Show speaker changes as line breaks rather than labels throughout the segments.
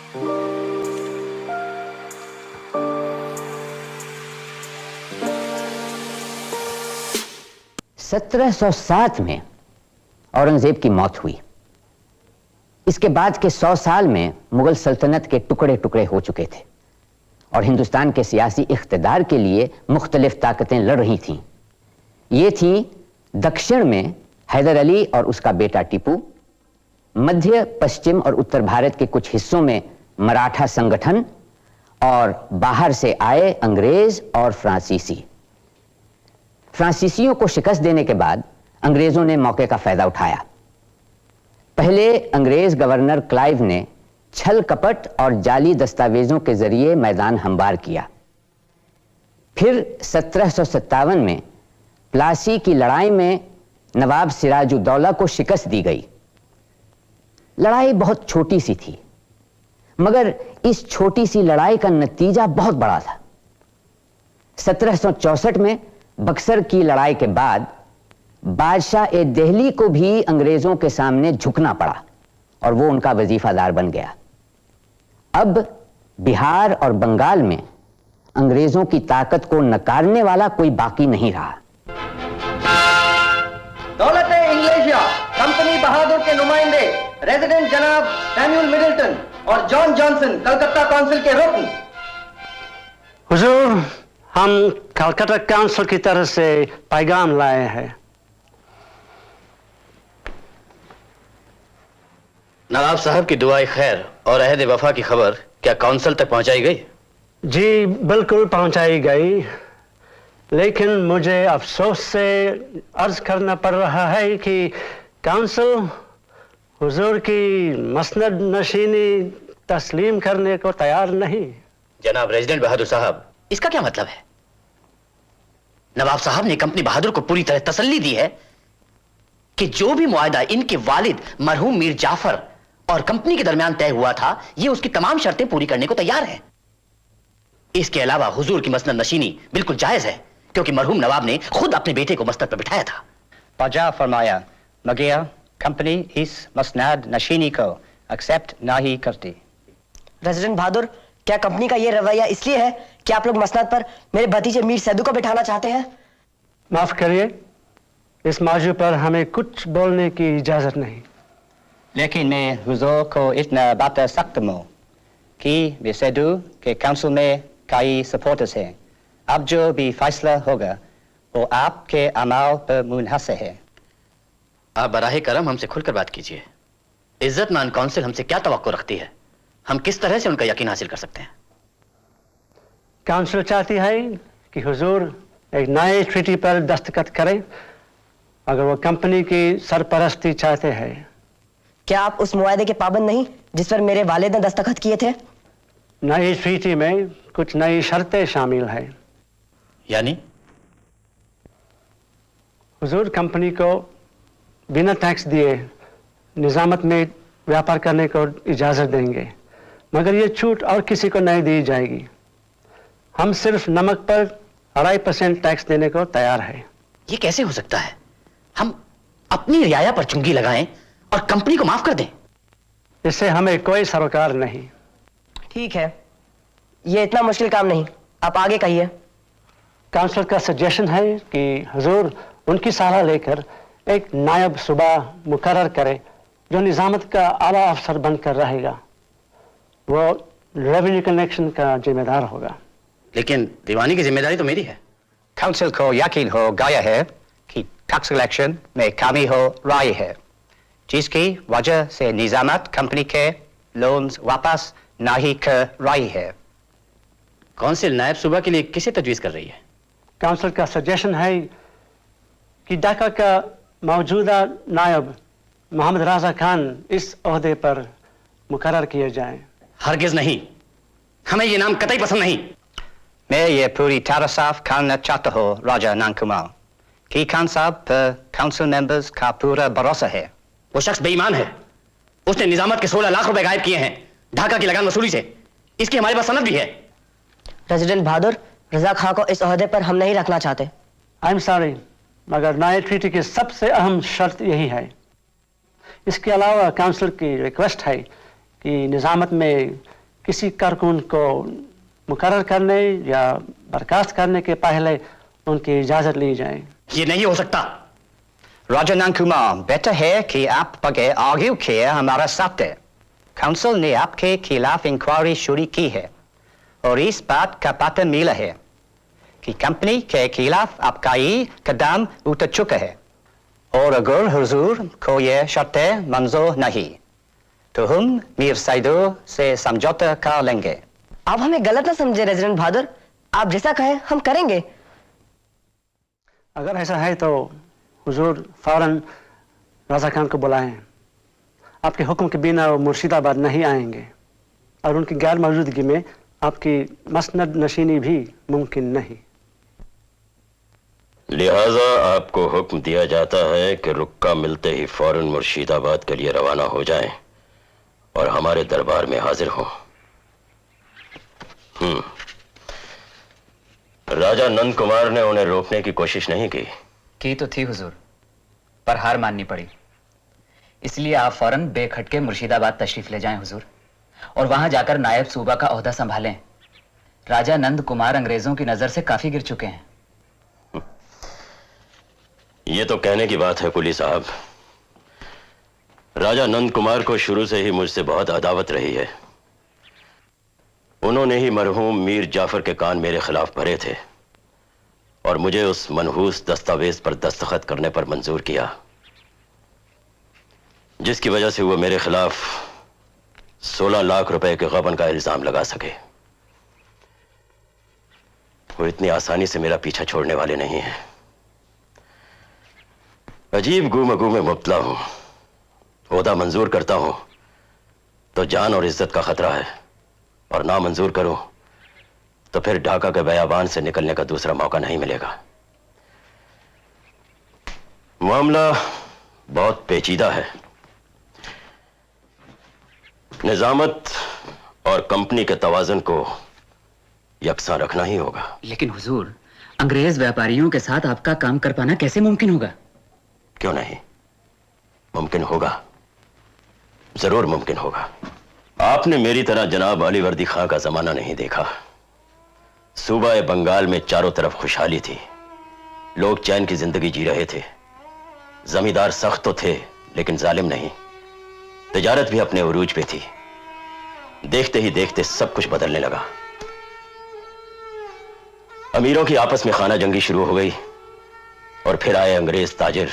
1707 में औरंगजेब की मौत हुई। इसके बाद के 100 साल में मुगल सल्तनत के टुकड़े टुकड़े हो चुके थे और हिंदुस्तान के सियासी इख्तिदार के लिए मुख्तलिफ ताकतें लड़ रही थीं। ये थी दक्षिण में हैदर अली और उसका बेटा टीपू, मध्य पश्चिम और उत्तर भारत के कुछ हिस्सों में मराठा संगठन और बाहर से आए अंग्रेज और फ्रांसीसी। फ्रांसीसियों को शिकस्त देने के बाद अंग्रेजों ने मौके का फायदा उठाया। पहले अंग्रेज गवर्नर क्लाइव ने छल कपट और जाली दस्तावेजों के जरिए मैदान हमवार किया। फिर 1757 में प्लासी की लड़ाई में नवाब सिराजुद्दौला को शिकस्त दी गई। लड़ाई बहुत छोटी सी थी, मगर इस छोटी सी लड़ाई का नतीजा बहुत बड़ा था। 1764 में बक्सर की लड़ाई के बाद बादशाह दिल्ली को भी अंग्रेजों के सामने झुकना पड़ा और वो उनका वजीफादार बन गया। अब बिहार और बंगाल में अंग्रेजों की ताकत को नकारने वाला कोई बाकी नहीं रहा।
दौलत-ए-इंग्लिशिया कंपनी बहादुर के नुमाइंदे रेजिडेंट जनाब सैमुअल मिडल्टन और जॉन जॉनसन कलकत्ता काउंसिल के रुकन।
हुजूर, हम कलकत्ता काउंसिल की तरफ से पैगाम लाए हैं।
नवाब साहब की दुआए खैर और अहद वफा की खबर क्या काउंसिल तक पहुंचाई गई?
जी बिल्कुल पहुंचाई गई, लेकिन मुझे अफसोस से अर्ज करना पड़ रहा है कि काउंसिल हुजूर की मसनद नशीनी तस्लीम करने को तैयार नहीं।
जनाब रेजिडेंट बहादुर साहब, इसका क्या मतलब है? नवाब साहब ने कंपनी बहादुर को पूरी तरह तसल्ली दी है कि जो भी मुआहदा इनके वालिद मरहूम मीर जाफर और कंपनी के दरमियान तय हुआ था, ये उसकी तमाम शर्तें पूरी करने को तैयार है। इसके अलावा हुजूर की मसनद नशीनी बिल्कुल जायज है, क्योंकि मरहूम नवाब ने खुद अपने बेटे को मसनद पर बिठाया था।
बाजा फरमाया मगर कंपनी इस मसनद नशीनी को एक्सेप्ट नहीं करती।
रेजिडेंट बहादुर, क्या कंपनी का ये रवैया इसलिए है कि आप लोग मसनद पर मेरे भतीजे मीर सैदू को बिठाना चाहते हैं?
माफ करिए, इस मौजू पर हमें कुछ बोलने की इजाजत नहीं।
लेकिन मैं हुजूर को इतना बता सकता हूँ कि मीर सैदू के काउंसिल में कई सपोर्टर्स हैं। अब जो भी फैसला होगा वो आपके अमाल पर मुनहसर है।
आप बराहे करम हमसे खुलकर बात कीजिए। इज्जतमान काउंसिल हमसे क्या तवक्को रखती है? हम किस तरह से उनका यकीन हासिल कर सकते हैं?
काउंसिल चाहती है कि हुजूर एक नए ट्रीटी पर दस्तखत करें अगर वो कंपनी की सरपरस्ती चाहते हैं।
क्या आप उस मुआहदे के पाबंद नहीं जिस पर मेरे वालिद ने दस्तखत किए थे?
नई ट्रीटी में कुछ नई शर्तें शामिल हैं।
यानी?
हुजूर कंपनी को बिना टैक्स दिए निजामत में व्यापार करने को इजाजत देंगे, मगर ये छूट और किसी को नहीं दी जाएगी। हम सिर्फ नमक पर 2.5% टैक्स देने को तैयार है।
ये कैसे हो सकता है? हम अपनी रियाया पर चुंगी लगाएं और कंपनी को माफ कर दें?
इससे हमें कोई सरोकार नहीं।
ठीक है, ये इतना मुश्किल काम नहीं, आप आगे कहिए।
काउंसिल का सजेशन है कि हुजूर उनकी सलाह लेकर एक नायब सूबा मुकर्रर करे जो निजामत का आला अफसर बनकर रहेगा। वो रेवेन्यू कलेक्शन का जिम्मेदार होगा।
लेकिन दीवानी की जिम्मेदारी तो मेरी है।
काउंसिल को यकीन हो गया है कि टैक्स कलेक्शन में कमी हो रही है, जिसकी वजह से निजामत कंपनी के लोन्स वापस नहीं कर रही है।
काउंसिल नायब सूबा के लिए किसे तजवीज़ कर रही है?
काउंसिल का सजेशन है कि ढाका का मौजूदा नायब मोहम्मद राजा खान इस ओहदे पर मुकर्रर किए जाएं।
हरगिज नहीं, हमें ये नाम कतई पसंद नहीं।
मैं ये पूरी तरह साफ करना चाहता हूँ राजा नंकुमार कि खान साहब पर काउंसिल मेंबर्स का पूरा भरोसा है।
वो शख्स बेईमान है। उसने निजामत के 16 लाख रुपए गायब किए हैं ढाका की लगान वसूली से। इसकी हमारे पास सनद भी है।
रेजिडेंट बहादुर, रजा खां को इस ओहदे पर हम नहीं रखना चाहते।
आई एम सॉरी, मगर नए ट्रीटी की सबसे अहम शर्त यही है। इसके अलावा काउंसिल की रिक्वेस्ट है कि निजामत में किसी कारकुन को मुकर्रर करने या बर्खास्त करने के पहले उनकी इजाजत ली जाए।
ये नहीं हो सकता।
राजा नंद कुमार, बेटर है कि आप बगैर आर्ग्यू किए हमारा साथ दें। काउंसिल ने आपके खिलाफ इंक्वायरी शुरू की है और इस बात का पता मिला है कि कंपनी के खिलाफ आपका ही कदम उठा चुका है, और अगर हुजूर को यह शर्तें मंजूर नहीं तो हम मीर सैदू से समझौता कर लेंगे।
आप हमें गलत ना समझे रेजिडेंट बहादुर, आप जैसा कहें हम करेंगे।
अगर ऐसा है तो हुजूर फौरन राजा खान को बुलाएं। आपके हुक्म के बिना वो मुर्शिदाबाद नहीं आएंगे और उनकी गैर मौजूदगी में आपकी मसनद नशीनी भी मुमकिन नहीं।
लिहाजा आपको हुक्म दिया जाता है कि रुक्का मिलते ही फौरन मुर्शिदाबाद के लिए रवाना हो जाएं और हमारे दरबार में हाजिर हों। राजा नंद कुमार ने उन्हें रोकने की कोशिश नहीं की
तो थी हुजूर, पर हार माननी पड़ी। इसलिए आप फौरन बेखटके मुर्शिदाबाद तशरीफ ले जाएं हुजूर, और वहां जाकर नायब सूबा का ओहदा संभालें। राजा नंद कुमार अंग्रेजों की नजर से काफी गिर चुके हैं।
ये तो कहने की बात है कुली साहब। राजा नंद कुमार को शुरू से ही मुझसे बहुत अदावत रही है। उन्होंने ही मरहूम मीर जाफर के कान मेरे खिलाफ भरे थे और मुझे उस मनहूस दस्तावेज पर दस्तखत करने पर मंजूर किया, जिसकी वजह से वो मेरे खिलाफ 16 लाख रुपए के गबन का इल्जाम लगा सके। वो इतनी आसानी से मेरा पीछा छोड़ने वाले नहीं हैं। अजीब गुमगू में मुब्तला हूं। ओहदा मंजूर करता हूं तो जान और इज्जत का खतरा है, और ना मंजूर करूं तो फिर ढाका के बयाबान से निकलने का दूसरा मौका नहीं मिलेगा। मामला बहुत पेचीदा है। निजामत और कंपनी के तवाज़ुन को यकसा रखना ही होगा।
लेकिन हुजूर, अंग्रेज व्यापारियों के साथ आपका काम कर पाना कैसे मुमकिन होगा?
क्यों नहीं, मुमकिन होगा, जरूर मुमकिन होगा। आपने मेरी तरह जनाब अलीवर्दी खां का जमाना नहीं देखा। सूबा बंगाल में चारों तरफ खुशहाली थी, लोग चैन की जिंदगी जी रहे थे। जमींदार सख्त तो थे लेकिन जालिम नहीं। तिजारत भी अपने उरूज पे थी। देखते ही देखते सब कुछ बदलने लगा। अमीरों की आपस में खाना जंगी शुरू हो गई और फिर आए अंग्रेज ताजिर,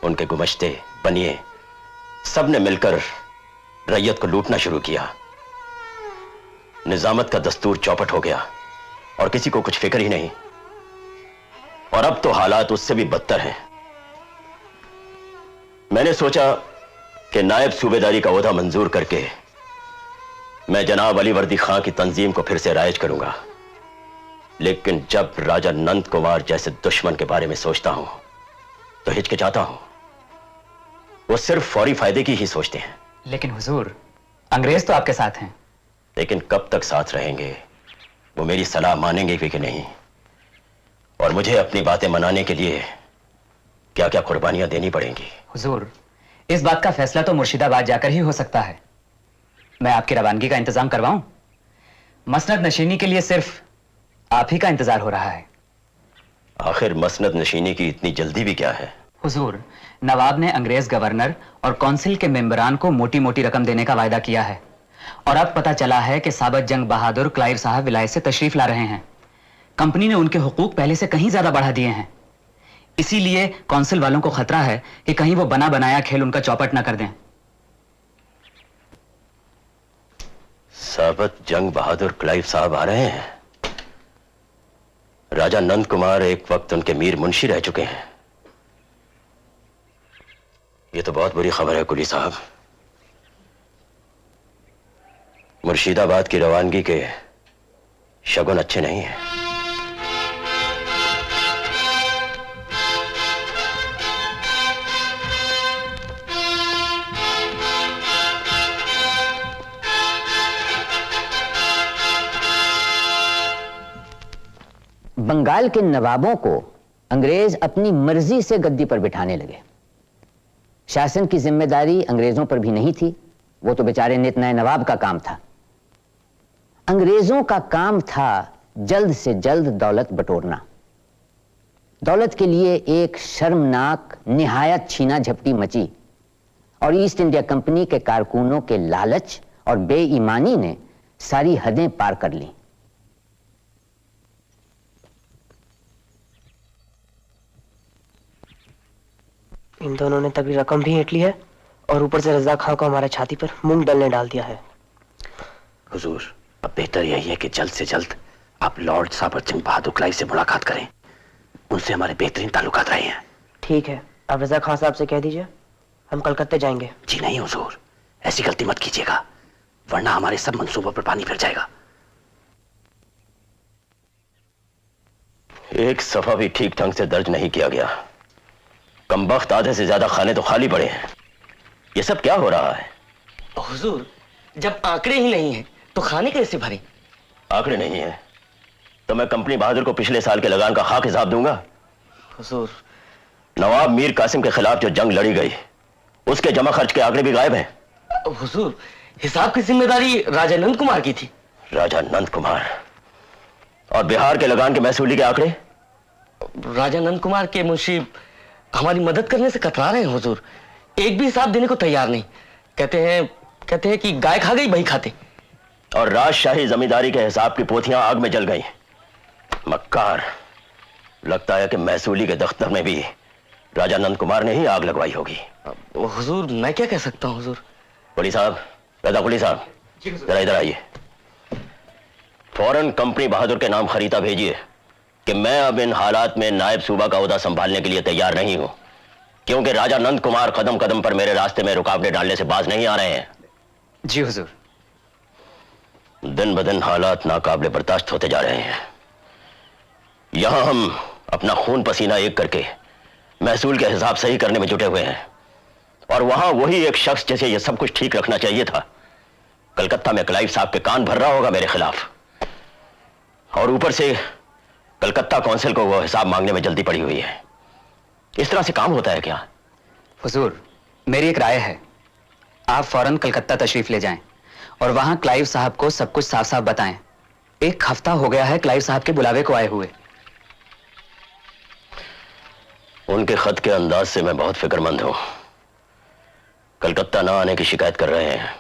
उनके गुमश्ते बनिए, सब ने मिलकर रैयत को लूटना शुरू किया। निजामत का दस्तूर चौपट हो गया और किसी को कुछ फिक्र ही नहीं। और अब तो हालात उससे भी बदतर हैं। मैंने सोचा कि नायब सूबेदारी का ओहदा मंजूर करके मैं जनाब अलीवर्दी खां की तंजीम को फिर से राइज करूंगा, लेकिन जब राजा नंद कुमार जैसे दुश्मन के बारे में सोचता हूं तो हिचकिचाता हूं। वो सिर्फ फौरी फायदे की ही सोचते हैं।
लेकिन हुजूर, अंग्रेज तो आपके साथ हैं।
लेकिन कब तक साथ रहेंगे, वो मेरी सलाह मानेंगे कि नहीं, और मुझे अपनी बातें मनाने के लिए क्या क्या कुर्बानियां देनी पड़ेंगी।
हुजूर, इस बात का फैसला तो मुर्शिदाबाद जाकर ही हो सकता है। मैं आपकी रवानगी का इंतजाम करवाऊं? मसनद नशीनी के लिए सिर्फ आप ही का इंतजार हो रहा है।
आखिर मसनद नशीनी की इतनी जल्दी भी क्या है?
हुजूर, नवाब ने अंग्रेज गवर्नर और काउंसिल के मेंबरान को मोटी मोटी रकम देने का वायदा किया है, और अब पता चला है कि साबत जंग बहादुर क्लाइव साहब विलायत से तशरीफ ला रहे हैं। कंपनी ने उनके हुकूक पहले से कहीं ज्यादा बढ़ा दिए हैं। इसीलिए काउंसिल वालों को खतरा है कि कहीं वो बना बनाया खेल उनका चौपट ना कर दें।
साबत जंग बहादुर क्लाइव साहब आ रहे हैं। राजा नंद कुमार एक वक्त उनके मीर मुंशी रह चुके हैं। ये तो बहुत बुरी खबर है कुली साहब। मुर्शिदाबाद की रवानगी के शगुन अच्छे नहीं हैं।
बंगाल के नवाबों को अंग्रेज अपनी मर्जी से गद्दी पर बिठाने लगे। शासन की जिम्मेदारी अंग्रेजों पर भी नहीं थी, वो तो बेचारे नित नए नवाब का काम था। अंग्रेजों का काम था जल्द से जल्द दौलत बटोरना। दौलत के लिए एक शर्मनाक निहायत छीना झपटी मची और ईस्ट इंडिया कंपनी के कारकुनों के लालच और बेईमानी ने सारी हदें पार कर ली।
इन दोनों ने तभी रकम भी ऐंठ ली है और ऊपर से रजा खां को हमारे छाती पर मूंग डलने डाल दिया है।
हुजूर, अब बेहतर यही है कि जल्द से जल्द आप लॉर्ड साबर जंग बहादुर क्लाइव से मुलाकात करें। उनसे हमारे बेहतरीन ताल्लुकात रहे हैं।
ठीक है, अब रजा खां साहब से कह दीजिए हम कलकत्ते जाएंगे।
जी नहीं हुजूर, ऐसी गलती मत कीजिएगा, वरना हमारे सब मंसूबों पर पानी फिर जाएगा। एक सफा भी ठीक ढंग से दर्ज नहीं किया गया। कमबख्त आधे से ज्यादा खाने तो खाली पड़े हैं। ये सब क्या हो रहा है?
हुजूर, जब आंकड़े ही नहीं हैं तो खाने कैसे भरे?
आंकड़े नहीं है तो मैं कंपनी बहादुर को पिछले साल के लगान का खाक हिसाब दूंगा।
हुजूर,
नवाब मीर कासिम के खिलाफ जो जंग लड़ी गई उसके जमा खर्च के आंकड़े भी गायब हैं।
हुजूर, हिसाब की जिम्मेदारी राजा नंद कुमार की थी।
राजा नंद कुमार? और बिहार के लगान के महसूली के आंकड़े?
राजा नंद कुमार के मुंशी हमारी मदद करने से कतरा रहे हैं हुजूर। एक भी हिसाब देने को तैयार नहीं। कहते हैं कि गाय खा गई बही खाते।
और राजशाही जमींदारी के हिसाब की पोथियां आग में जल गई। मक्कार, लगता है कि महसूली के दफ्तर में भी राजा नंद कुमार ने ही आग लगवाई होगी।
हुजूर, मैं क्या कह सकता हूँ हुजूर।
कुली साहब, रजा कुली साहब, जरा इधर आइए। फौरन कंपनी बहादुर के नाम खरीदा भेजिए कि मैं अब इन हालात में नायब सूबा का ओहदा संभालने के लिए तैयार नहीं हूं, क्योंकि राजा नंद कुमार कदम कदम पर मेरे रास्ते में रुकावटें डालने से बाज नहीं आ रहे हैं।
जी हुजूर।
दिन ब दिन हालात नाकाबिले बर्दाश्त होते जा रहे हैं। यहां हम अपना खून पसीना एक करके महसूल के हिसाब सही करने में जुटे हुए हैं, और वहां वही एक शख्स जिसे यह सब कुछ ठीक रखना चाहिए था, कलकत्ता में क्लाइव साहब के कान भर रहा होगा मेरे खिलाफ। और ऊपर से कलकत्ता काउंसिल को वो हिसाब मांगने में जल्दी पड़ी हुई है। इस तरह से काम होता है क्या?
हुजूर, मेरी एक राय है, आप फौरन कलकत्ता तशरीफ ले जाएं और वहां क्लाइव साहब को सब कुछ साफ साफ बताएं। एक हफ्ता हो गया है क्लाइव साहब के बुलावे को आए हुए।
उनके खत के अंदाज से मैं बहुत फिक्रमंद हूं। कलकत्ता ना आने की शिकायत कर रहे हैं।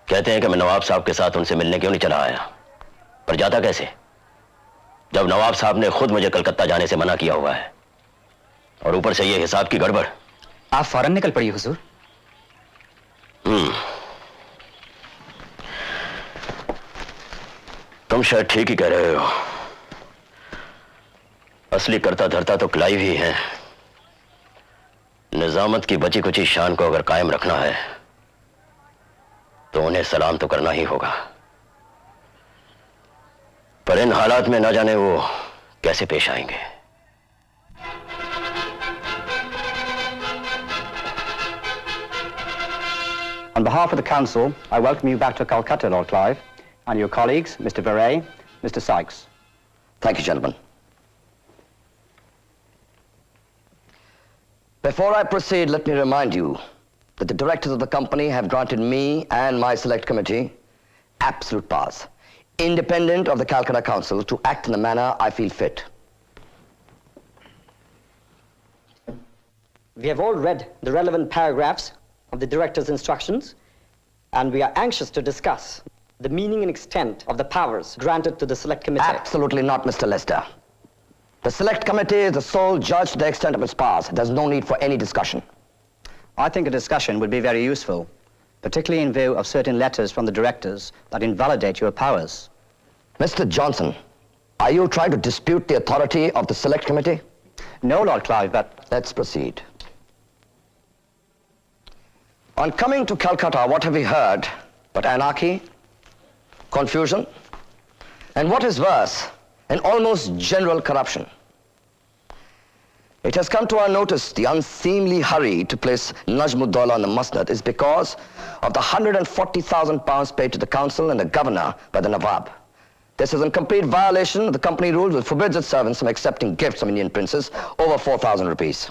कहते हैं कि मैं नवाब साहब के साथ उनसे मिलने क्यों नहीं चला आया। पर जाता कैसे, जब नवाब साहब ने खुद मुझे कलकत्ता जाने से मना किया हुआ है, और ऊपर से ये हिसाब की गड़बड़।
आप फौरन निकल पड़िए हुजूर।
तुम शायद ठीक ही कह रहे हो। असली करता धरता तो क्लाइव ही है। निजामत की बची कुची शान को अगर कायम रखना है तो उन्हें सलाम तो करना ही होगा। पर इन हालात में ना जाने वो कैसे पेश आएंगे।
On behalf of the Council, I welcome you back to Calcutta, Lord Clive, and your colleagues, Mr. Verrey, Mr. Sykes.
Thank you, gentlemen. Before I proceed, let me remind you that the directors of the company have granted me and my select committee absolute powers, independent of the Calcutta Council, to act in the manner I feel fit.
We have all read the relevant paragraphs of the director's instructions, and we are anxious to discuss the meaning and extent of the powers granted to the select committee.
Absolutely not, Mr. Lester. The select committee is the sole judge to the extent of its powers. There's no need for any discussion.
I think a discussion would be very useful, particularly in view of certain letters from the directors that invalidate your powers.
Mr. Johnson, are you trying to dispute the authority of the select committee?
No, Lord Clive, but...
Let's proceed. On coming to Calcutta, what have we heard but anarchy, confusion, and what is worse, an almost general corruption? It has come to our notice the unseemly hurry to place Najmuddaulah on the Musnad is because of the £140,000 paid to the council and the governor by the Nawab. This is in complete violation of the company rules which forbids its servants from accepting gifts from Indian princes over 4,000 rupees.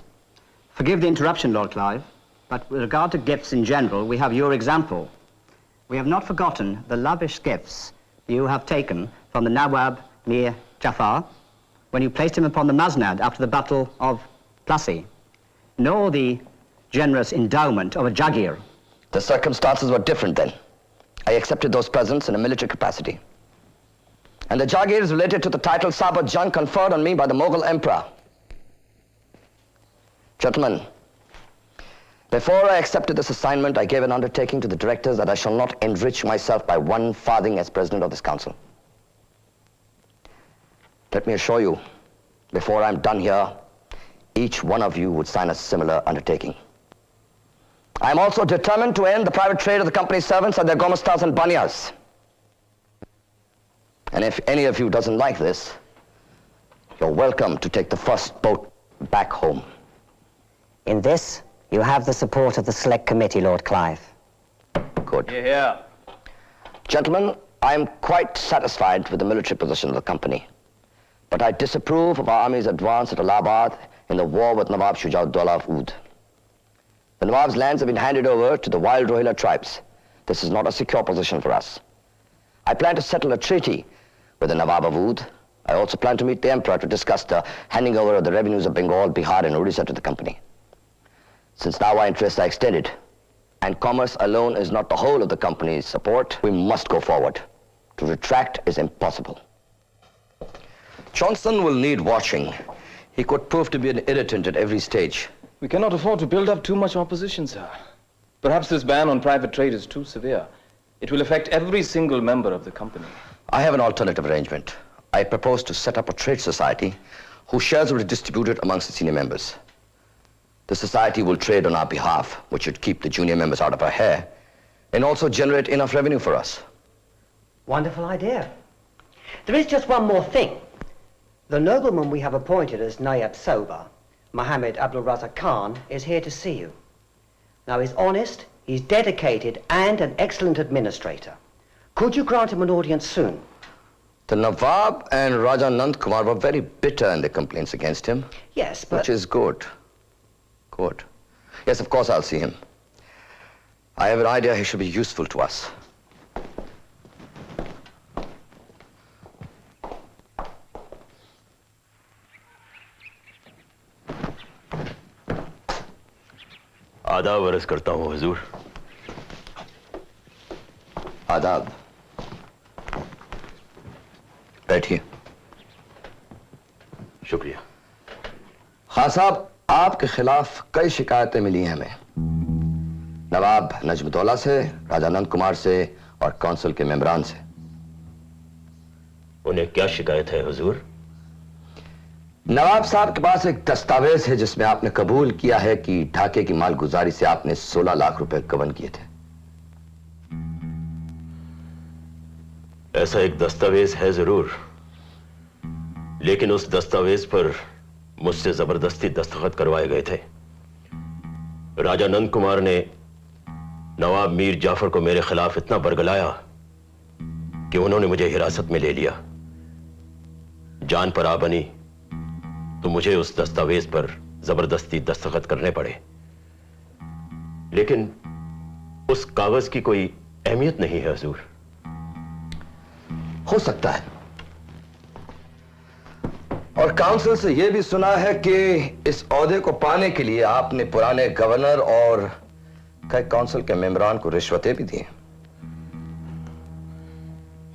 Forgive the interruption, Lord Clive, but with regard to gifts in general, we have your example. we have not forgotten the lavish gifts you have taken from the Nawab Mir Jafar when you placed him upon the Masnad after the Battle of Plassey, nor the generous endowment of a Jaghir.
The circumstances were different then. I accepted those presents in a military capacity. And the Jaghir is related to the title Sabat Jang conferred on me by the Mughal Emperor. Gentlemen, before I accepted this assignment, I gave an undertaking to the directors that I shall not enrich myself by one farthing as president of this council. Let me assure you, before I'm done here, each one of you would sign a similar undertaking. I'm also determined to end the private trade of the company's servants and their gomastas and banyas. And if any of you doesn't like this, you're welcome to take the first boat back home.
In this, you have the support of the Select Committee, Lord Clive.
Good.
Yeah.
Gentlemen, I'm quite satisfied with the military position of the company. But I disapprove of our army's advance at Allahabad in the war with Nawab Shujauddaulah of Oudh. The Nawab's lands have been handed over to the wild Rohilla tribes. This is not a secure position for us. I plan to settle a treaty with the Nawab of Oudh. I also plan to meet the Emperor to discuss the handing over of the revenues of Bengal, Bihar, and Odisha to the company. Since now our interests are extended, and commerce alone is not the whole of the company's support, we must go forward. To retract is impossible. Johnson will need watching. He could prove to be an irritant at every stage.
We cannot afford to build up too much opposition, sir. Perhaps this ban on private trade is too severe. It will affect every single member of the company.
I have an alternative arrangement. I propose to set up a trade society whose shares will be distributed amongst the senior members. The society will trade on our behalf, which should keep the junior members out of our hair, and also generate enough revenue for us.
Wonderful idea. There is just one more thing. The nobleman we have appointed as Nayab Soba, Mohammed Abdul Razak Khan, is here to see you. Now, he's honest, he's dedicated, and an excellent administrator. Could you grant him an audience soon?
The Nawab and Raja Nand Kumar were very bitter in their complaints against him.
Yes, but...
Which is good. Good. Yes, of course I'll see him. I have an idea he should be useful to us.
आदाब अर्ज करता हूं हुजूर।
आदाब। बैठिए।
शुक्रिया।
खान साहब, आपके खिलाफ कई शिकायतें मिली हैं हमें। नवाब नजमुद्दौला से, राजा नंद कुमार से और काउंसिल के मेंबरान से।
उन्हें क्या शिकायत है हुजूर?
नवाब साहब के पास एक दस्तावेज है जिसमें आपने कबूल किया है कि ढाके की मालगुजारी से आपने 16 लाख रुपए गबन किए थे।
ऐसा एक दस्तावेज है जरूर, लेकिन उस दस्तावेज पर मुझसे जबरदस्ती दस्तखत करवाए गए थे। राजा नंद कुमार ने नवाब मीर जाफर को मेरे खिलाफ इतना बरगलाया कि उन्होंने मुझे हिरासत में ले लिया। जान पर आ बनी तो मुझे उस दस्तावेज पर जबरदस्ती दस्तखत करने पड़े, लेकिन उस कागज की कोई अहमियत नहीं है हुजूर।
हो सकता है। और काउंसिल से यह भी सुना है कि इस ओहदे को पाने के लिए आपने पुराने गवर्नर और कई काउंसिल के मेंबरान को रिश्वतें भी दी।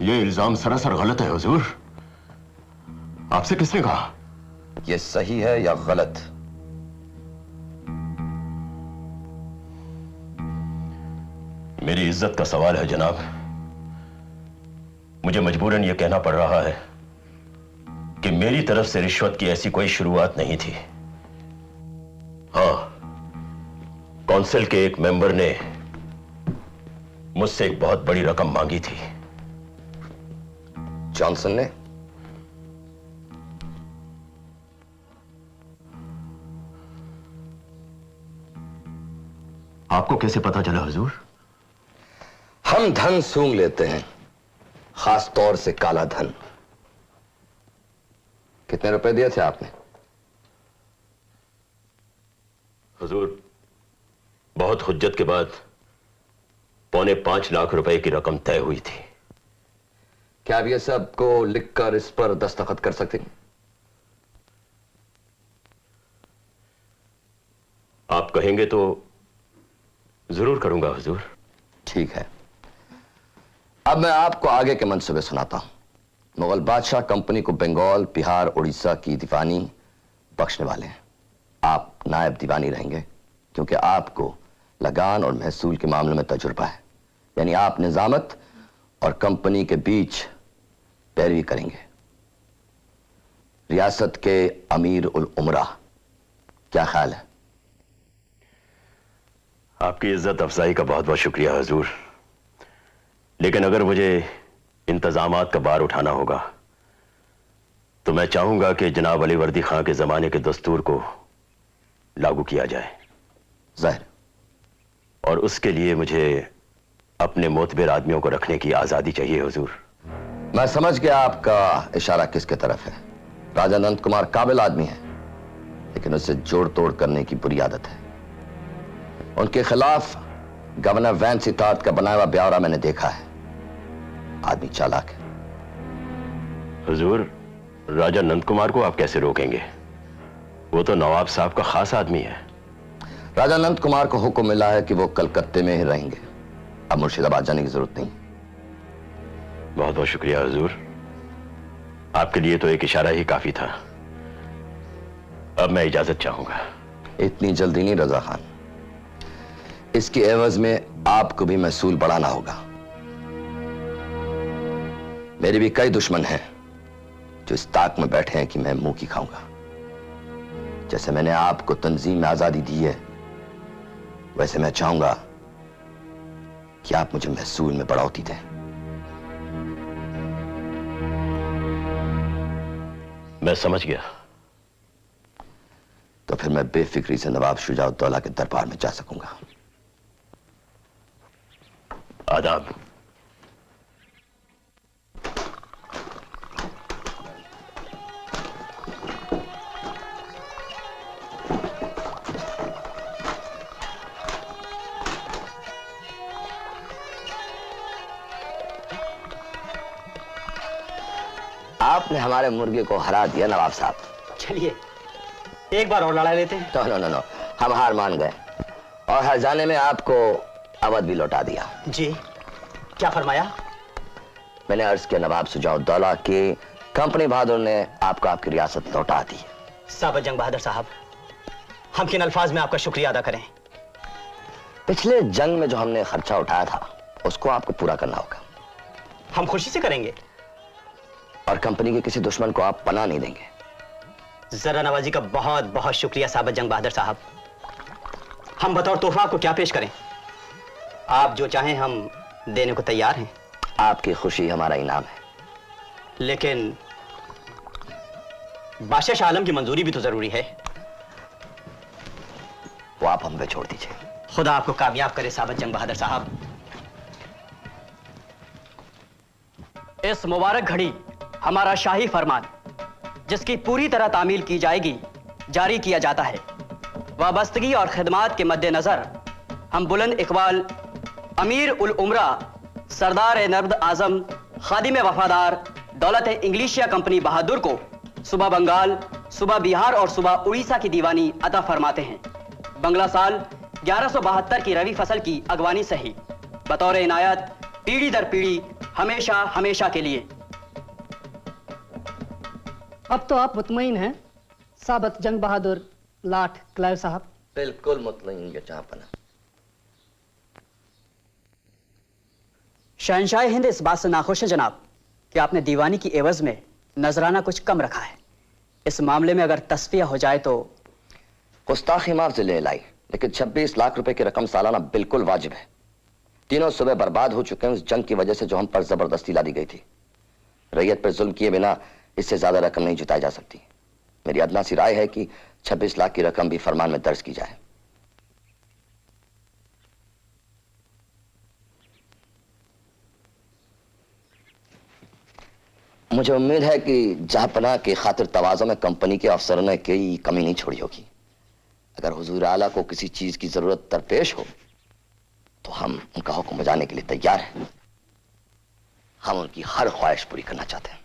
यह इल्जाम सरासर गलत है हुजूर। आपसे किसने कहा?
यह सही है या गलत?
मेरी इज्जत का सवाल है जनाब। मुझे मजबूरन यह कहना पड़ रहा है कि मेरी तरफ से रिश्वत की ऐसी कोई शुरुआत नहीं थी। हां, काउंसिल के एक मेंबर ने मुझसे एक बहुत बड़ी रकम मांगी थी।
जॉनसन ने?
आपको कैसे पता चला हुजूर?
हम धन सूंघ लेते हैं, खास तौर से काला धन। कितने रुपए दिए थे आपने?
हुजूर, बहुत हुज्जत के बाद 5.25 लाख रुपए की रकम तय हुई थी।
क्या आप ये सब को लिखकर इस पर दस्तखत कर सकते हैं?
आप कहेंगे तो जरूर करूंगा हुजूर।
ठीक है, अब मैं आपको आगे के मंसूबे सुनाता हूं। मुगल बादशाह कंपनी को बंगाल, बिहार, उड़ीसा की दीवानी बख्शने वाले हैं। आप नायब दीवानी रहेंगे क्योंकि आपको लगान और महसूल के मामलों में तजुर्बा है, यानी आप निजामत और कंपनी के बीच पैरवी करेंगे। रियासत के अमीर उल उमरा, क्या ख्याल है?
आपकी इज्जत अफजाई का बहुत बहुत शुक्रिया हुजूर, लेकिन अगर मुझे इंतजामात का बार उठाना होगा तो मैं चाहूंगा कि जनाब अली वर्दी खां के जमाने के दस्तूर को लागू किया जाए।
जाहिर,
और उसके लिए मुझे अपने मोतबर आदमियों को रखने की आजादी चाहिए हुजूर।
मैं समझ गया आपका इशारा किसके तरफ है। राजा नंद कुमार काबिल आदमी है, लेकिन उससे जोड़ तोड़ करने की बुरी आदत है। उनके खिलाफ गवर्नर वैन सितार्थ का बनाया हुआ ब्यौरा मैंने देखा है। आदमी चालाक है।
हुजूर, राजा नंद कुमार को आप कैसे रोकेंगे? वो तो नवाब साहब का खास आदमी है।
राजा नंद कुमार को हुक्म मिला है कि वो कलकत्ते में ही रहेंगे, अब मुर्शिदाबाद जाने की जरूरत नहीं।
बहुत बहुत शुक्रिया हुजूर, आपके लिए तो एक इशारा ही काफी था। अब मैं इजाजत चाहूंगा।
इतनी जल्दी नहीं रजा खान, इसके एवज में आपको भी महसूल बढ़ाना होगा। मेरे भी कई दुश्मन हैं जो इस ताक में बैठे हैं कि मैं मुंह की खाऊंगा। जैसे मैंने आपको तंजीम में आजादी दी है, वैसे मैं चाहूंगा कि आप मुझे महसूल में बढ़ोतरी दें।
मैं समझ गया।
तो फिर मैं बेफिक्री से नवाब शुजाउद्दौला के दरबार में जा सकूंगा।
आदाब।
आपने हमारे मुर्गे को हरा दिया नवाब साहब।
चलिए एक बार और लड़ा लेते हैं।
नो, हम हार मान गए और हर जाने में आपको अवध भी लौटा दिया।
जी, क्या फरमाया?
मैंने अर्ज किया नवाब शुजाउद्दौला की कंपनी बहादुर ने आपको आपकी रियासत लौटा दी।
साबत जंग बहादुर साहब, हम किन अल्फाज में आपका शुक्रिया अदा करें?
पिछले जंग में जो हमने खर्चा उठाया था उसको आपको पूरा करना होगा।
हम खुशी से करेंगे।
और कंपनी के किसी दुश्मन को आप पनाह नहीं देंगे।
जरा नवाजी का बहुत बहुत शुक्रिया साबत जंग बहादुर साहब। हम बतौर तोहफा आपको क्या पेश करें? आप जो चाहें हम देने को तैयार हैं।
आपकी खुशी हमारा इनाम है।
लेकिन बादशाह शाह आलम की मंजूरी भी तो जरूरी है।
वो आप हम पे छोड़ दीजिए।
खुदा आपको कामयाब करे साबत जंग बहादुर साहब। इस मुबारक घड़ी हमारा शाही फरमान, जिसकी पूरी तरह तामील की जाएगी, जारी किया जाता है। वाबस्तगी और खिदमात के मद्देनजर हम बुलंद इकबाल अमीर उल उमरा सरदार नर्द आजम खादिम वफादार दौलत इंग्लिशिया कंपनी बहादुर को सुबह बंगाल, सुबह बिहार और सुबह उड़ीसा की दीवानी अता फरमाते हैं। बंगला साल 1172 की रवि फसल की अगवानी से ही बतौर इनायत पीढ़ी दर पीढ़ी हमेशा हमेशा के लिए।
अब तो आप मुतमईन हैं साबत जंग बहादुर लाट क्लाइव साहब?
बिल्कुल मुतमईन के जहांपना।
शहंशाह हिंद इस बात से नाखुश है जनाब कि आपने दीवानी की एवज में नजराना कुछ कम रखा है। इस मामले में अगर तस्फिया हो जाए तो।
गुस्ताखी माफ से ले लाई, लेकिन 26 लाख रुपए की रकम सालाना बिल्कुल वाजिब है। तीनों सुबह बर्बाद हो चुके हैं उस जंग की वजह से जो हम पर जबरदस्ती ला दी गई थी। रैयत पर जुल्म किए बिना इससे ज्यादा रकम नहीं जुटाई जा सकती। मेरी अदना सी राय है कि 26 लाख की रकम भी फरमान में दर्ज की जाए। मुझे उम्मीद है कि जहांपना की खातिर तवाज़ो में कंपनी के अफसरों ने कोई कमी नहीं छोड़ी होगी। अगर हुजूर आला को किसी चीज की जरूरत दरपेश हो तो हम उनका हुक्म बजाने के लिए तैयार हैं। हम उनकी हर ख्वाहिश पूरी करना चाहते हैं।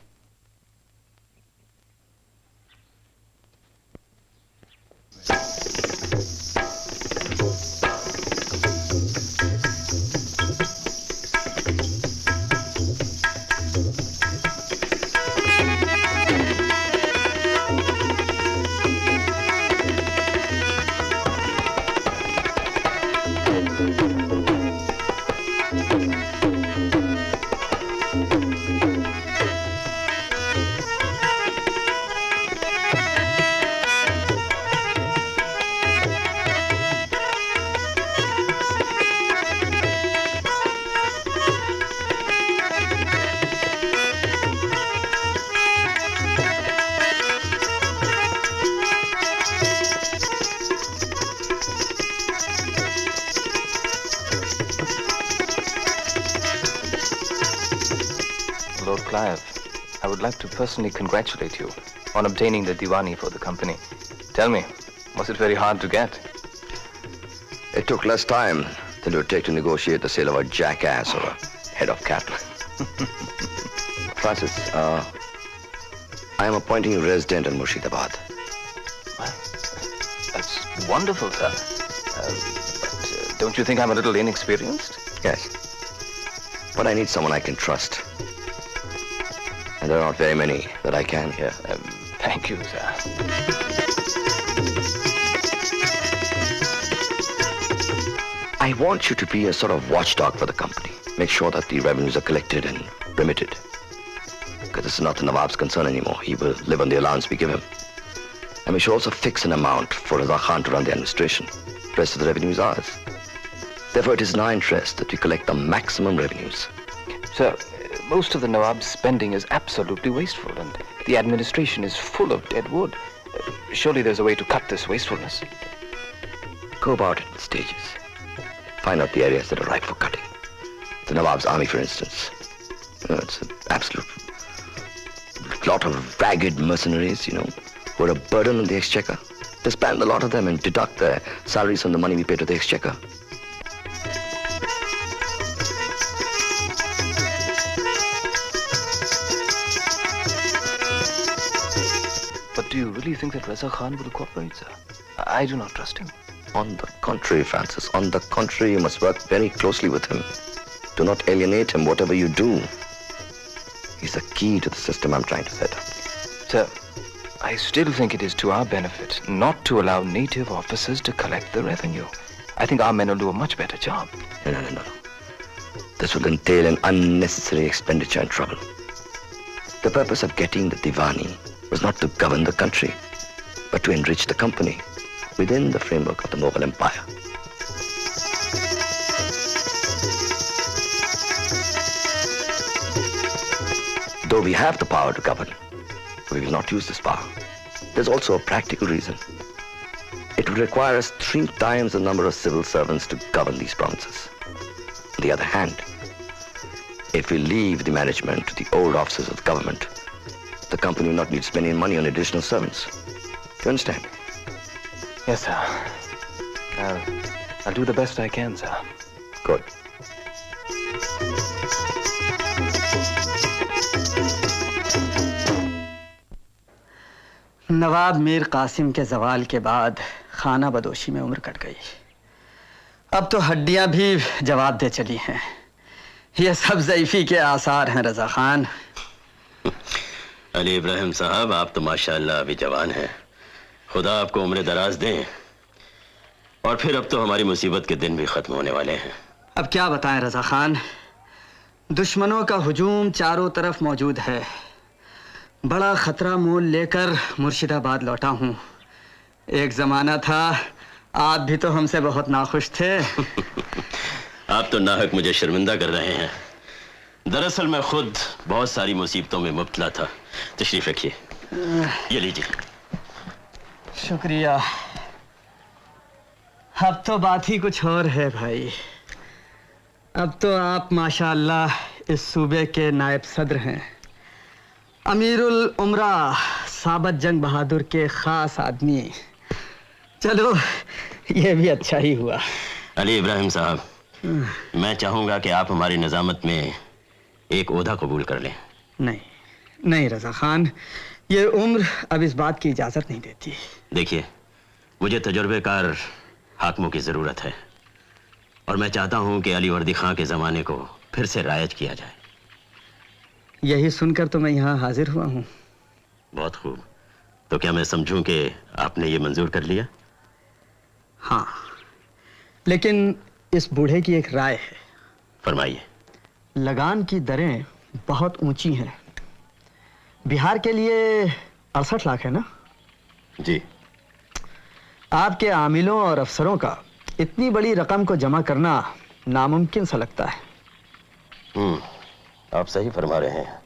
Lord Clive, I would like to personally congratulate you on obtaining the Diwani for the company. Tell me, was it very hard to get?
It took less time than it would take to negotiate the sale of a jackass or a head of cattle. Francis, I am appointing you resident in Murshidabad.
That's wonderful, sir. But don't you think I'm a little inexperienced?
Yes. But I need someone I can trust. And there are not very many that I can here.
Thank you, sir.
I want you to be a sort of watchdog for the company. Make sure that the revenues are collected and remitted. Because this is not the Nawab's concern anymore. He will live on the allowance we give him. And we should also fix an amount for Raza Khan to run the administration. The rest of the revenue is ours. Therefore, it is in our interest that we collect the maximum revenues.
Sir, most of the Nawab's spending is absolutely wasteful, and the administration is full of dead wood. Surely there's a way to cut this wastefulness.
Go about it in stages. Find out the areas that are ripe for cutting. The Nawab's army, for instance. It's an absolute lot of ragged mercenaries, who are a burden on the exchequer. Disband a lot of them and deduct their salaries from the money we pay to the exchequer.
But do you really think that Raza Khan will cooperate, sir? I do not trust him.
On the contrary, Francis. On the contrary, you must work very closely with him. Do not alienate him, whatever you do. He's the key to the system I'm trying to set up.
Sir, I still think it is to our benefit not to allow native officers to collect the revenue. I think our men will do a much better job.
No. This will entail an unnecessary expenditure and trouble. The purpose of getting the Diwani was not to govern the country, but to enrich the company within the framework of the Mughal Empire. Though we have the power to govern, we will not use this power. There's also a practical reason. It would require us 3 times the number of civil servants to govern these provinces. On the other hand, if we leave the management to the old officers of the government, the company will not need spending money on additional servants. Do you understand?
Yes, sir. I'll do the best I can, sir.
Good.
नवाब मीर कासिम के जवाल के बाद खाना बदोशी में उम्र cut गई। अब तो हड्डियां भी जवाब दे चली हैं। ये सब ज़ईफ़ी के आसार हैं रज़ा खान।
अली इब्राहिम साहब, आप तो माशाअल्लाह अभी जवान हैं। खुदा आपको उम्र दराज दें। और फिर अब तो हमारी मुसीबत के दिन भी खत्म होने वाले हैं।
अब क्या बताएं रज़ा खान, दुश्मनों का हुजूम चारों तरफ मौजूद है। बड़ा खतरा मोल लेकर मुर्शिदाबाद लौटा हूँ। एक जमाना था आप भी तो हमसे बहुत नाखुश थे।
आप तो नाहक मुझे शर्मिंदा कर रहे हैं। दरअसल मैं खुद बहुत सारी मुसीबतों में मुब्तला था। तशरीफ रखिए, ये लीजिए।
शुक्रिया। अब तो बात ही कुछ और है भाई। अब तो आप माशाअल्लाह इस सूबे के नायब सदर हैं, अमीरुल उमरा, साबत जंग बहादुर के खास आदमी। चलो ये भी अच्छा ही हुआ।
अली इब्राहिम साहब, मैं चाहूंगा कि आप हमारी निजामत में एक ओहदा कबूल कर लें।
नहीं नहीं रजा खान, ये उम्र अब इस बात की इजाजत नहीं देती।
देखिए, मुझे तजुर्बेकार हाकिमों की जरूरत है और मैं चाहता हूं कि अली वर्दी खां के जमाने को फिर से रायज किया जाए।
यही सुनकर तो मैं यहाँ हाजिर हुआ हूँ।
बहुत खूब। तो क्या मैं समझूं कि आपने ये मंजूर कर लिया?
हाँ, लेकिन इस बूढ़े की एक राय है।
फरमाइए।
लगान की दरें बहुत ऊंची हैं। बिहार के लिए 68 लाख है ना?
जी।
आपके आमिलों और अफसरों का इतनी बड़ी रकम को जमा करना नामुमकिन सा लगता है।
आप सही फरमा रहे हैं।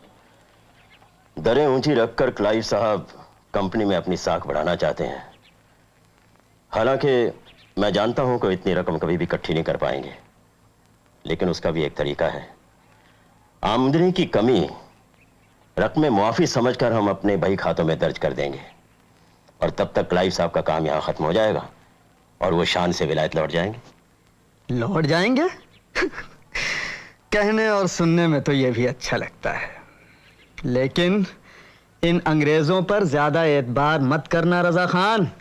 दरें ऊंची रखकर क्लाइव साहब कंपनी में अपनी साख बढ़ाना चाहते हैं। हालांकि मैं जानता हूं कि इतनी रकम कभी भी इकट्ठी नहीं कर पाएंगे, लेकिन उसका भी एक तरीका है। आमदनी की कमी रकम मुआफी समझकर हम अपने बही खातों में दर्ज कर देंगे और तब तक क्लाइव साहब का काम यहां खत्म हो जाएगा और वो शान से विलायत लौट जाएंगे।
लौट जाएंगे? कहने और सुनने में तो ये भी अच्छा लगता है, लेकिन इन अंग्रेजों पर ज्यादा एतबार मत करना रजा खान।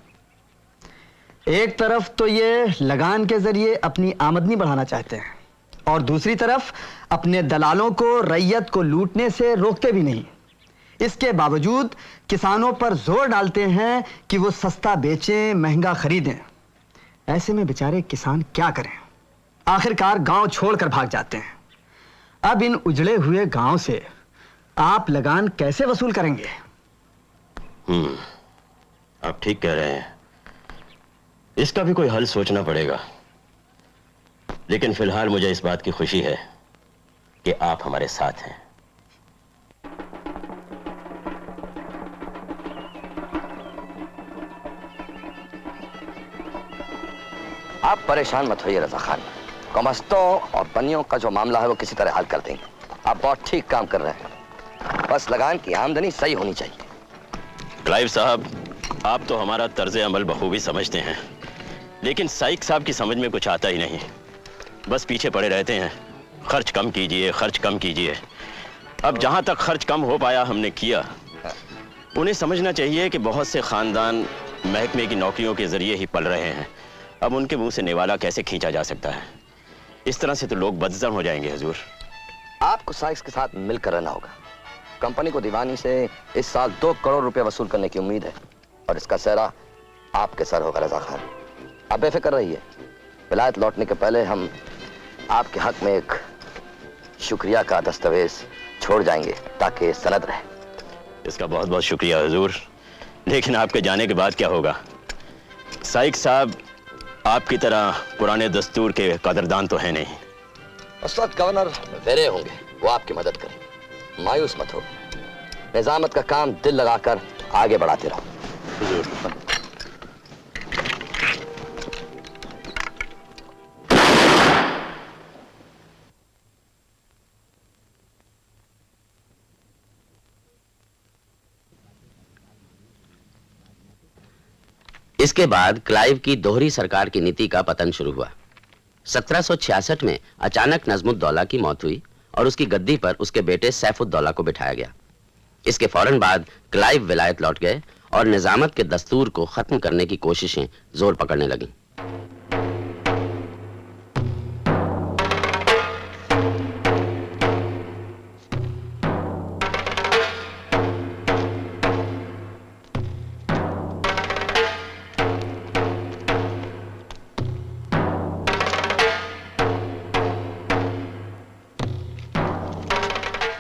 एक तरफ तो ये लगान के जरिए अपनी आमदनी बढ़ाना चाहते हैं और दूसरी तरफ अपने दलालों को रैयत को लूटने से रोकते भी नहीं। इसके बावजूद किसानों पर जोर डालते हैं कि वो सस्ता बेचें, महंगा खरीदें। ऐसे में बेचारे किसान क्या करें? आखिरकार गांव छोड़कर भाग जाते हैं। अब इन उजड़े हुए गांव से आप लगान कैसे वसूल करेंगे?
आप ठीक कह रहे हैं। इसका भी कोई हल सोचना पड़ेगा, लेकिन फिलहाल मुझे इस बात की खुशी है कि आप हमारे साथ हैं।
आप परेशान मत होइए रजा खान। कमस्तों और बनियों का जो मामला है वो किसी तरह हल कर देंगे। आप बहुत ठीक काम कर रहे हैं, बस लगान की आमदनी सही होनी चाहिए।
क्लाइव साहब, आप तो हमारा तर्ज अमल बखूबी समझते हैं, लेकिन साइक साहब की समझ में कुछ आता ही नहीं। बस पीछे पड़े रहते हैं, खर्च कम कीजिए, खर्च कम कीजिए। अब जहां तक खर्च कम हो पाया हमने किया। उन्हें समझना चाहिए कि बहुत से खानदान महकमे की नौकरियों के जरिए ही पल रहे हैं। अब उनके मुंह से निवाला कैसे खींचा जा सकता है? इस तरह से तो लोग बदजम हो जाएंगे हुजूर।
आपको साइक्स के साथ मिलकर रहना होगा। कंपनी को दीवानी से इस साल 2 करोड़ रुपए वसूल करने की उम्मीद है और इसका सेहरा आपके सर होगा रजा खान। आप बेफिक्र रहिए। विलायत लौटने के पहले हम आपके हक में एक शुक्रिया का दस्तावेज छोड़ जाएंगे ताकि सनद रहे।
इसका बहुत बहुत शुक्रिया हुजूर, लेकिन आपके जाने के बाद क्या होगा? साइक साहब आपकी तरह पुराने दस्तूर के कदरदान तो है नहीं।
उस वक्त गवर्नर वेरे होंगे, वो आपकी मदद करें। मायूस मत हो, निजामत का काम दिल लगाकर आगे बढ़ाते रहो। हुजूर।
इसके बाद क्लाइव की दोहरी सरकार की नीति का पतन शुरू हुआ। 1766 में अचानक नजमुद्दौला की मौत हुई और उसकी गद्दी पर उसके बेटे सैफुद्दौला को बिठाया गया। इसके फौरन बाद क्लाइव विलायत लौट गए और निजामत के दस्तूर को खत्म करने की कोशिशें जोर पकड़ने लगीं।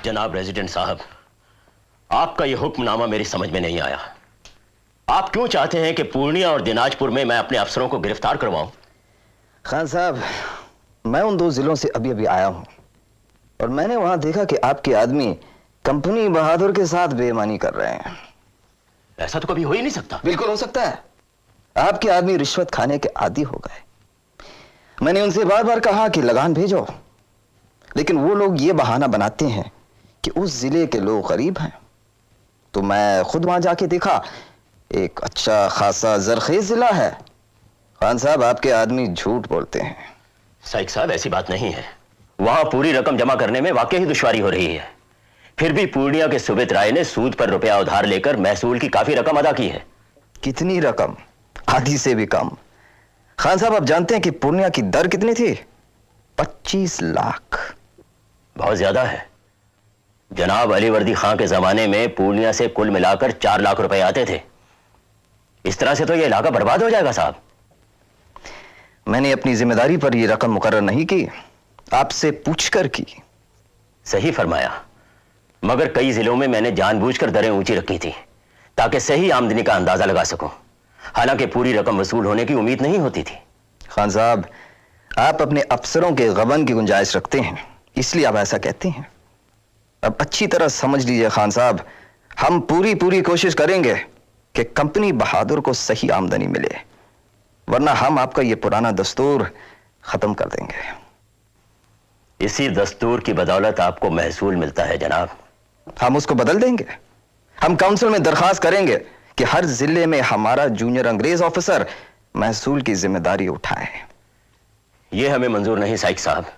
जनाब रेजिडेंट साहब, आपका यह हुक्मनामा मेरी समझ में नहीं आया। आप क्यों चाहते हैं कि पूर्णिया और दिनाजपुर में मैं अपने अफसरों को गिरफ्तार करवाऊं?
खान साहब, मैं उन 2 जिलों से अभी अभी आया हूं और मैंने वहां देखा कि आपके आदमी कंपनी बहादुर के साथ बेईमानी कर रहे हैं।
ऐसा तो कभी हो ही नहीं सकता।
बिल्कुल हो सकता है। आपके आदमी रिश्वत खाने के आदी हो गए। मैंने उनसे बार बार कहा कि लगान भेजो, लेकिन वो लोग ये बहाना बनाते हैं कि उस जिले के लोग गरीब हैं। तो मैं खुद वहां जाके देखा, एक अच्छा खासा जरखेज जिला है। खान साहब, आपके आदमी झूठ बोलते हैं।
साइक साहब, ऐसी बात नहीं है। वहां पूरी रकम जमा करने में वाकई ही दुश्वारी हो रही है। फिर भी पूर्णिया के सुबित राय ने सूद पर रुपया उधार लेकर महसूल की काफी रकम अदा की है।
कितनी रकम? आधी से भी कम। खान साहब, आप जानते हैं कि पूर्णिया की दर कितनी थी? 25 लाख।
बहुत ज्यादा है। जनाब अलीवर्दी खां के जमाने में पूर्णिया से कुल मिलाकर 4 लाख रुपए आते थे। इस तरह से तो यह इलाका बर्बाद हो जाएगा साहब।
मैंने अपनी जिम्मेदारी पर यह रकम मुकर्रर नहीं की, आपसे पूछकर की।
सही फरमाया, मगर कई जिलों में मैंने जानबूझकर दरें ऊंची रखी थी ताकि सही आमदनी का अंदाजा लगा सकूं। हालांकि पूरी रकम वसूल होने की उम्मीद नहीं होती थी।
खान साहब, आप अपने अफसरों के गबन की गुंजाइश रखते हैं, इसलिए आप ऐसा कहते हैं। अब अच्छी तरह समझ लीजिए खान साहब, हम पूरी कोशिश करेंगे कि कंपनी बहादुर को सही आमदनी मिले, वरना हम आपका यह पुराना दस्तूर खत्म कर देंगे।
इसी दस्तूर की बदौलत आपको महसूल मिलता है जनाब।
हम उसको बदल देंगे। हम काउंसिल में दरखास्त करेंगे कि हर जिले में हमारा जूनियर अंग्रेज ऑफिसर महसूल की जिम्मेदारी उठाए।
यह हमें मंजूर नहीं साइक साहब।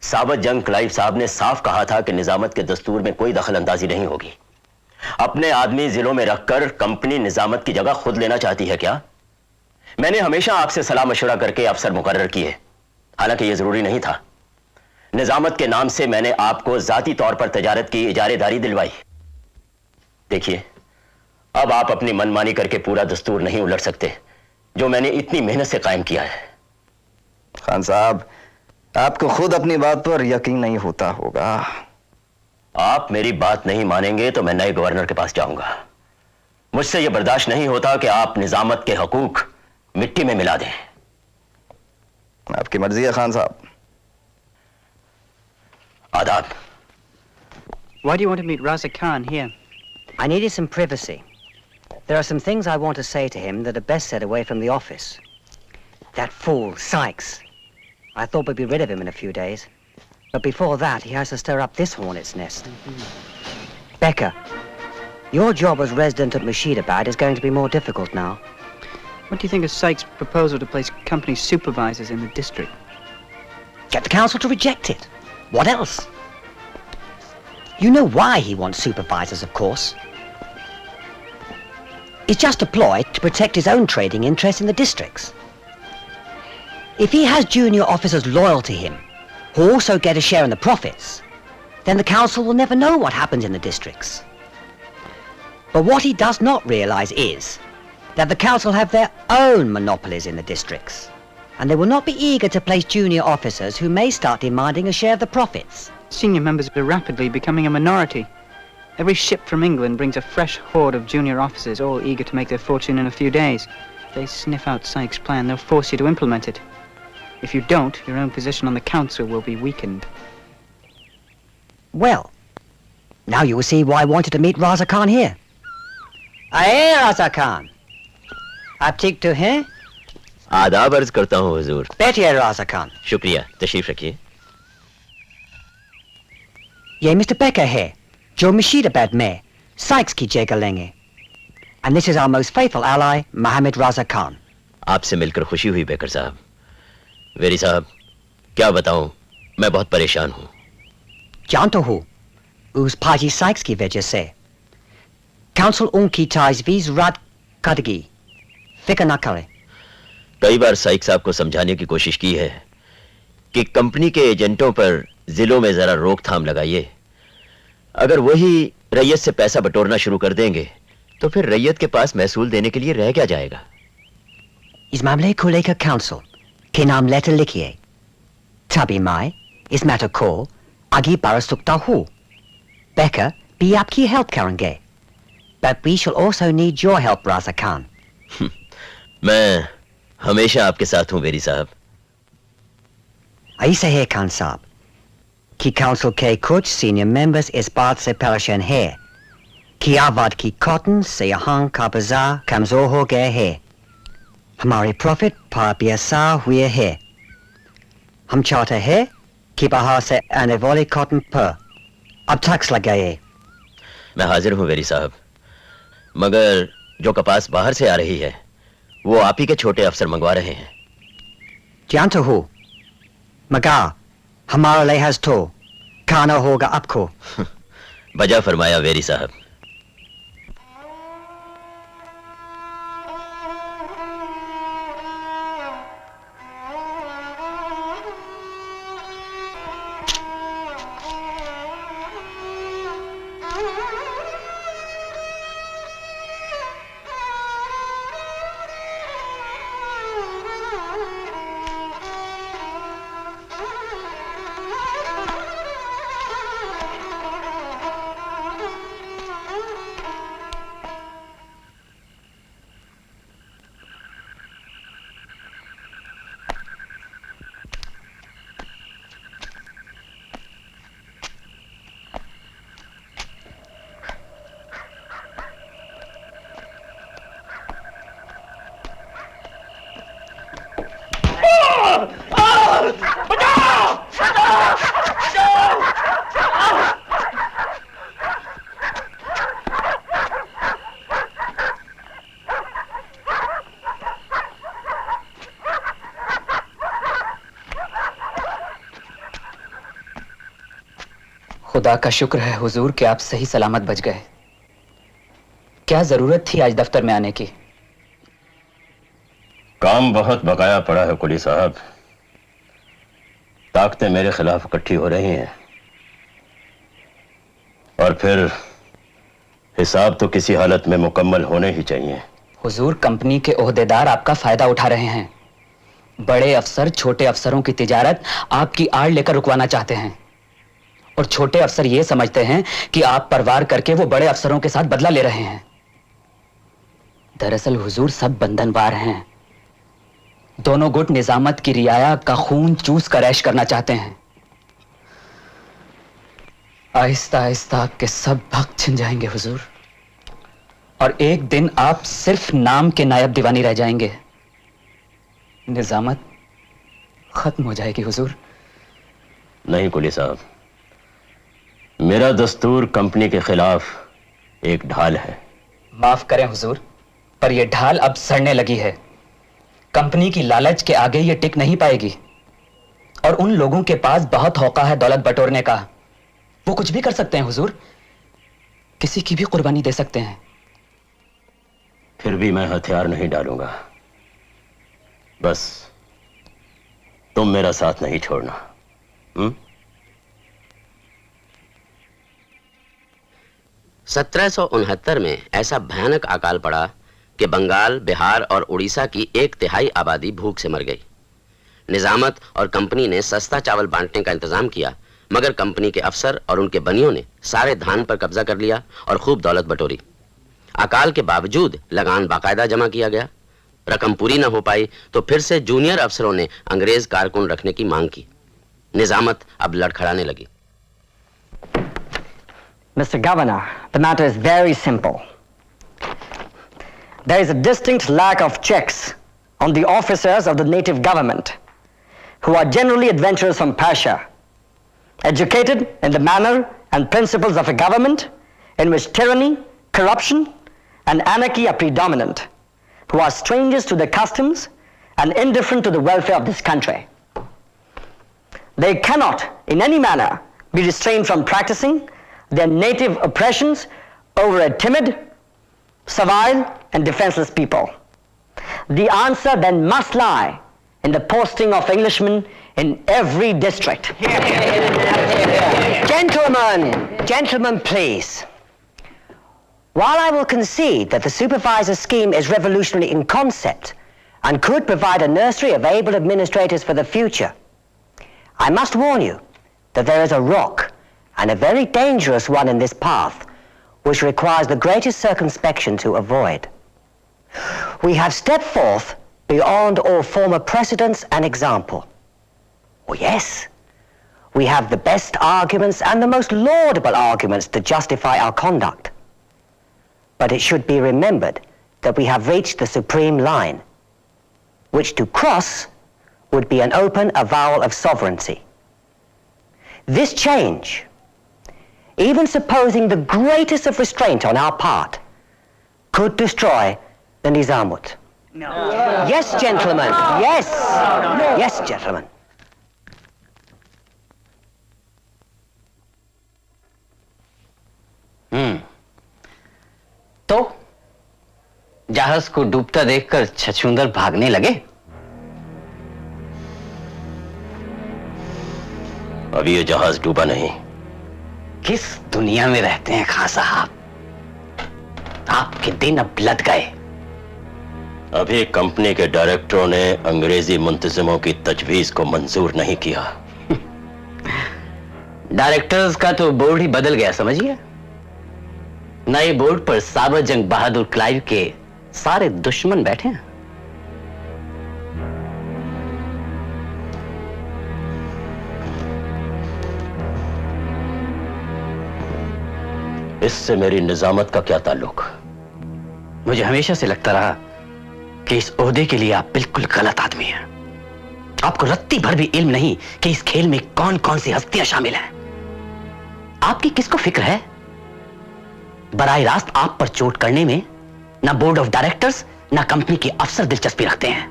साबत जंग क्लाइव साहब ने साफ कहा था कि निजामत के दस्तूर में कोई दखल अंदाजी नहीं होगी। अपने आदमी जिलों में रखकर कंपनी निजामत की जगह खुद लेना चाहती है क्या? मैंने हमेशा आपसे सलाह मशवरा करके अफसर मुकर्रर किए, हालांकि यह जरूरी नहीं था। निजामत के नाम से मैंने आपको जाती तौर पर तजारत की इजारेदारी दिलवाई। देखिए, अब आप अपनी मनमानी करके पूरा दस्तूर नहीं उलट सकते जो मैंने इतनी मेहनत से कायम किया है।
खान साहब, आपको खुद अपनी बात पर यकीन नहीं होता होगा।
आप मेरी बात नहीं मानेंगे तो मैं नए गवर्नर के पास जाऊंगा। मुझसे यह बर्दाश्त नहीं होता कि आप निजामत के हकूक मिट्टी में मिला दें।
आपकी मर्जी है खान साहब।
आदाब।
Why do you want to meet Raza Khan here?
I needed some privacy. There are some things I want to say to him that are best said away from the office. That fool, Sykes. I thought we'd be rid of him in a few days. But before that, he has to stir up this hornet's nest. Becca, your job as resident at Murshidabad is going to be more difficult now.
What do you think of Sykes' proposal to place company supervisors in the district?
Get the council to reject it. What else? You know why he wants supervisors, of course. It's just a ploy to protect his own trading interests in the districts. If he has junior officers loyal to him, who also get a share in the profits, then the council will never know what happens in the districts. But what he does not realize is that the council have their own monopolies in the districts, and they will not be eager to place junior officers who may start demanding a share of the profits.
Senior members are rapidly becoming a minority. Every ship from England brings a fresh horde of junior officers, all eager to make their fortune in a few days. If they sniff out Sykes' plan, they'll force you to implement it. If you don't, your own position on the council will be weakened.
Well, now you will see why I wanted to meet Raza Khan here. Aye, Raza Khan. आप ठीक तो हैं?
आदाब अर्ज करता हूँ हुजूर।
बैठिए राजा खान।
शुक्रिया, तशरीफ रखिए।
ये मिस्टर बेकर है जो मुर्शिदाबाद में साइक्स की जगह लेंगे। And this is our most faithful ally, Mohammed Raza Khan.
आपसे मिलकर खुशी हुई बेकर साहब। वेरी साहब, क्या बताऊं, मैं बहुत परेशान हूं।
जानता हूं, उस पाजी साइक्स की वजह से काउंसिल उनकी तजवीज रद्द करेगी। फिक्र न करें।
कई बार साइक साहब को समझाने की कोशिश की है कि कंपनी के एजेंटों पर जिलों में जरा रोकथाम लगाइए। अगर वही रैयत से पैसा बटोरना शुरू कर देंगे तो फिर रैयत के पास महसूल देने के लिए रह क्या जाएगा।
इस मामले को लेकर काउंसिल के नाम लेटर लिखिए, तभी मैं इस मैटर को आगे बढ़ा सकता हूं। बेकर भी आपकी हेल्प करेंगे, but we shall also need your help, Raza Khan.
मैं हमेशा आपके साथ हूं वेरी साहब।
ऐसा है खान साहब कि काउंसिल के कुछ सीनियर मेंबर्स इस बात से परेशान है कि आबाद की कॉटन से यहाँ का बाजार कमजोर हो गया है। हमारे प्रॉफिट पर भी असर हुए है। हम चाहते हैं कि बाहर से आने वाले कॉटन पर अब टैक्स लगाए।
मैं हाजिर हूं वेरी साहब, मगर जो कपास बाहर से आ रही है वो आप ही के छोटे अफसर मंगवा रहे हैं।
जानता हूं, मगा, हमारा लिहाज तो खाना होगा आपको।
बजा फरमाया वेरी साहब।
खुदा का शुक्र है हुजूर कि आप सही सलामत बच गए। क्या जरूरत थी आज दफ्तर में आने की?
काम बहुत बकाया पड़ा है कुली साहब। ताकतें मेरे खिलाफ इकट्ठी हो रही हैं और फिर हिसाब तो किसी हालत में मुकम्मल होने ही चाहिए।
हुजूर, कंपनी के ओहदेदार आपका फायदा उठा रहे हैं। बड़े अफसर छोटे अफसरों की तिजारत आपकी आड़ लेकर रुकवाना चाहते हैं और छोटे अफसर यह समझते हैं कि आप परवार करके वो बड़े अफसरों के साथ बदला ले रहे हैं। दरअसल हुजूर, सब बंधनवार हैं। दोनों गुट निजामत की रियाया का खून चूस कर ऐश करना चाहते हैं। आहिस्ता आहिस्ता आपके सब भक्त छिन जाएंगे हुजूर, और एक दिन आप सिर्फ नाम के नायब दीवानी रह जाएंगे। निजामत खत्म हो जाएगी हुजूर।
नहीं कुली साहब, मेरा दस्तूर कंपनी के खिलाफ एक ढाल है।
माफ करें हुजूर, पर यह ढाल अब सड़ने लगी है। कंपनी की लालच के आगे यह टिक नहीं पाएगी और उन लोगों के पास बहुत हौका है दौलत बटोरने का। वो कुछ भी कर सकते हैं हुजूर, किसी की भी कुर्बानी दे सकते हैं।
फिर भी मैं हथियार नहीं डालूंगा। बस तुम मेरा साथ नहीं छोड़ना।
1769 में ऐसा भयानक अकाल पड़ा कि बंगाल, बिहार और उड़ीसा की 1/3 आबादी भूख से मर गई। निजामत और कंपनी ने सस्ता चावल बांटने का इंतजाम किया, मगर कंपनी के अफसर और उनके बनियों ने सारे धान पर कब्जा कर लिया और खूब दौलत बटोरी। अकाल के बावजूद लगान बाकायदा जमा किया गया। रकम पूरी न हो पाई तो फिर से जूनियर अफसरों ने अंग्रेज कारकुन रखने की मांग की। निजामत अब लड़खड़ाने लगी।
Mr. Governor, the matter is very simple. There is a distinct lack of checks on the officers of the native government, who are generally adventurers from Persia, educated in the manner and principles of a government in which tyranny, corruption, and anarchy are predominant, who are strangers to the customs and indifferent to the welfare of this country. They cannot, in any manner, be restrained from practicing their native oppressions over a timid, servile, and defenseless people. The answer then must lie in the posting of Englishmen in every district. Gentlemen, please. While I will concede that the supervisor scheme is revolutionary in concept and could provide a nursery of able administrators for the future, I must warn you that there is a rock, and a very dangerous one, in this path, which requires the greatest circumspection to avoid. We have stepped forth beyond all former precedents and example. Oh yes, we have the best arguments and the most laudable arguments to justify our conduct. But it should be remembered that we have reached the supreme line, which to cross would be an open avowal of sovereignty. This change, even supposing the greatest of restraint on our part, could destroy the Nizamut. No. Yes, gentlemen. Yes. No. Yes, gentlemen.
तो जहाज को डूबता देखकर छछूंदर भागने लगे?
अभी ये जहाज डूबा नहीं।
किस दुनिया में रहते हैं खां साहब? आपके दिन अब लद गए।
अभी कंपनी के डायरेक्टरों ने अंग्रेजी मुंतजिमों की तजवीज को मंजूर नहीं किया।
डायरेक्टर्स का तो बोर्ड ही बदल गया, समझिए। नए बोर्ड पर साबर जंग बहादुर क्लाइव के सारे दुश्मन बैठे हैं।
इससे मेरी निजामत का क्या ताल्लुक?
मुझे हमेशा से लगता रहा कि इस ओहदे के लिए आप बिल्कुल गलत आदमी हैं। आपको रत्ती भर भी इल्म नहीं कि इस खेल में कौन कौन सी हस्तियां शामिल हैं। आपकी किसको फिक्र है? बराह रास्त आप पर चोट करने में ना बोर्ड ऑफ डायरेक्टर्स ना कंपनी के अफसर दिलचस्पी रखते हैं।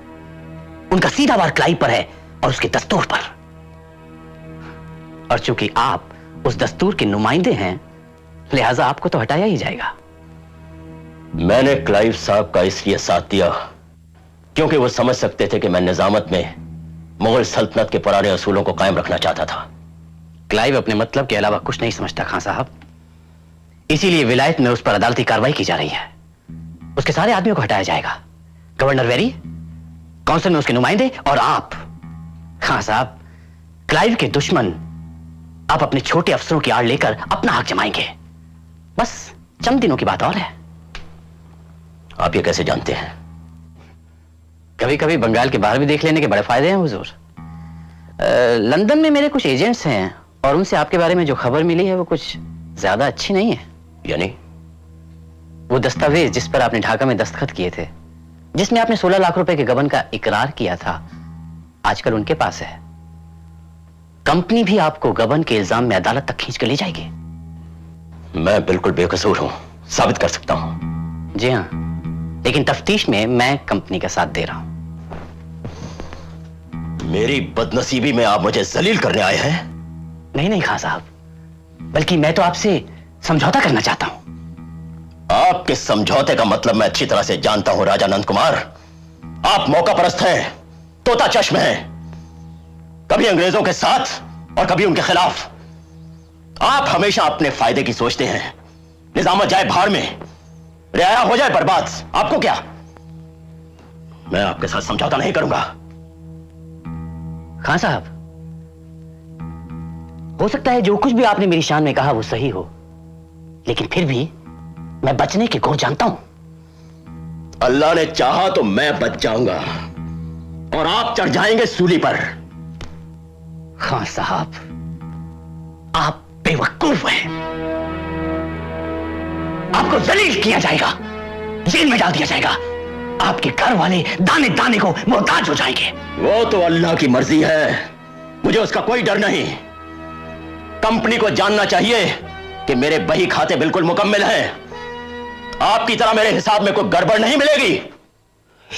उनका सीधा वार क्लाइव पर है और उसके दस्तूर पर। और चूंकि आप उस दस्तूर के नुमाइंदे हैं, लिहाजा आपको तो हटाया ही जाएगा।
मैंने क्लाइव साहब का इसलिए साथ दिया क्योंकि वो समझ सकते थे कि मैं निजामत में मुगल सल्तनत के पुराने असूलों को कायम रखना चाहता था।
क्लाइव अपने मतलब के अलावा कुछ नहीं समझता खां साहब, इसीलिए विलायत में उस पर अदालती कार्रवाई की जा रही है। उसके सारे आदमियों को हटाया जाएगा। गवर्नर वेरी, काउंसिल में उसके नुमाइंदे और आप। खां साहब, क्लाइव के दुश्मन आप अपने छोटे अफसरों की आड़ लेकर अपना हक जमाएंगे। बस चंद दिनों की बात और है।
आप ये कैसे जानते हैं?
कभी कभी बंगाल के बाहर भी देख लेने के बड़े फायदे हैं हुजूर। लंदन में मेरे कुछ एजेंट्स हैं और उनसे आपके बारे में जो खबर मिली है वो कुछ ज्यादा अच्छी नहीं है।
यानी?
वो दस्तावेज जिस पर आपने ढाका में दस्तखत किए थे, जिसमें आपने 16 लाख रुपए के गबन का इकरार किया था, आजकल उनके पास है। कंपनी भी आपको गबन के इल्जाम में अदालत तक खींच कर ले जाएगी।
मैं बिल्कुल बेकसूर हूं, साबित कर सकता हूं।
जी हां, लेकिन तफ्तीश में मैं कंपनी का साथ दे रहा हूं।
मेरी बदनसीबी में आप मुझे जलील करने आए हैं?
नहीं नहीं खां साहब, बल्कि मैं तो आपसे समझौता करना चाहता हूं।
आपके समझौते का मतलब मैं अच्छी तरह से जानता हूं राजा नंद कुमार। आप मौकापरस्त हैं, तोता चश्म हैं, कभी अंग्रेजों के साथ और कभी उनके खिलाफ। आप हमेशा अपने फायदे की सोचते हैं। निजामत जाए भाड़ में, रियाया हो जाए बर्बाद, आपको क्या? मैं आपके साथ समझौता नहीं करूंगा।
खान साहब, हो सकता है जो कुछ भी आपने मेरी शान में कहा वो सही हो, लेकिन फिर भी मैं बचने के गुण जानता हूं।
अल्लाह ने चाहा तो मैं बच जाऊंगा और आप चढ़ जाएंगे सूली पर।
खान साहब, आप बेवकूफ हैं। आपको जलील किया जाएगा, जेल में डाल दिया जाएगा। आपके घर वाले दाने दाने को मोहताज हो जाएंगे।
वो तो अल्लाह की मर्जी है, मुझे उसका कोई डर नहीं। कंपनी को जानना चाहिए कि मेरे बही खाते बिल्कुल मुकम्मल हैं। आपकी तरह मेरे हिसाब में कोई गड़बड़ नहीं मिलेगी।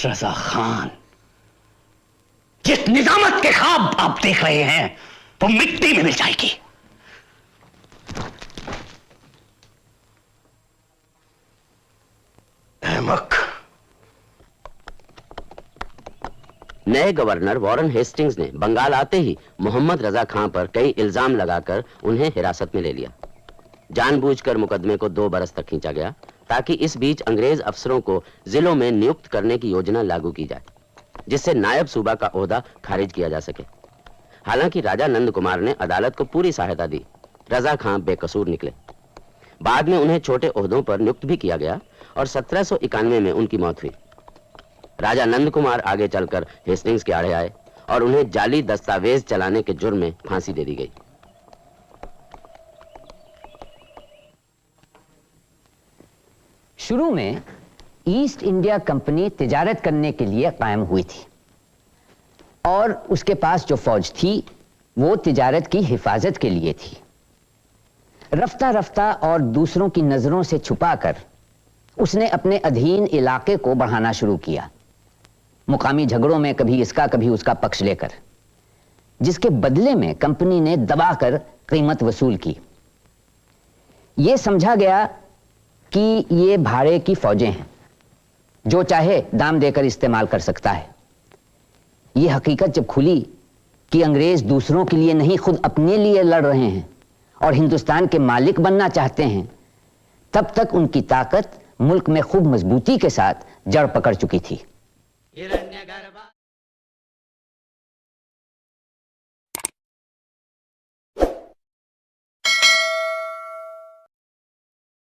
रजा खान, जिस निजामत के ख्वाब आप देख रहे हैं वो मिट्टी में मिल जाएगी।
अहमक।
नए गवर्नर वॉरेन हेस्टिंग्स ने बंगाल आते ही मोहम्मद रजा खां पर कई इल्जाम लगाकर उन्हें हिरासत में ले लिया। जानबूझकर मुकदमे को 2 बरस तक खींचा गया ताकि इस बीच अंग्रेज अफसरों को जिलों में नियुक्त करने की योजना लागू की जाए, जिससे नायब सूबा का ओहदा खारिज किया जा सके। हालांकि राजा नंद कुमार ने अदालत को पूरी सहायता दी। रजा खां बेकसूर निकले। बाद में उन्हें छोटे ओहदों पर नियुक्त भी किया गया और 1791 में उनकी मौत हुई। राजा नंद कुमार आगे चलकर हेस्टिंग्स के आड़े आए और उन्हें जाली दस्तावेज चलाने के जुर्म में फांसी दे दी गई।
शुरू में ईस्ट इंडिया कंपनी तिजारत करने के लिए कायम हुई थी और उसके पास जो फौज थी वो तिजारत की हिफाजत के लिए थी। रफ्ता रफ्ता और दूसरों की नजरों से छुपाकर उसने अपने अधीन इलाके को बढ़ाना शुरू किया, मुकामी झगड़ों में कभी इसका कभी उसका पक्ष लेकर, जिसके बदले में कंपनी ने दबाकर कीमत वसूल की। यह समझा गया कि ये भाड़े की फौजें हैं, जो चाहे दाम देकर इस्तेमाल कर सकता है। यह हकीकत जब खुली कि अंग्रेज दूसरों के लिए नहीं खुद अपने लिए लड़ रहे हैं और हिंदुस्तान के मालिक बनना चाहते हैं, तब तक उनकी ताकत मुल्क में खूब मजबूती के साथ जड़ पकड़ चुकी थी।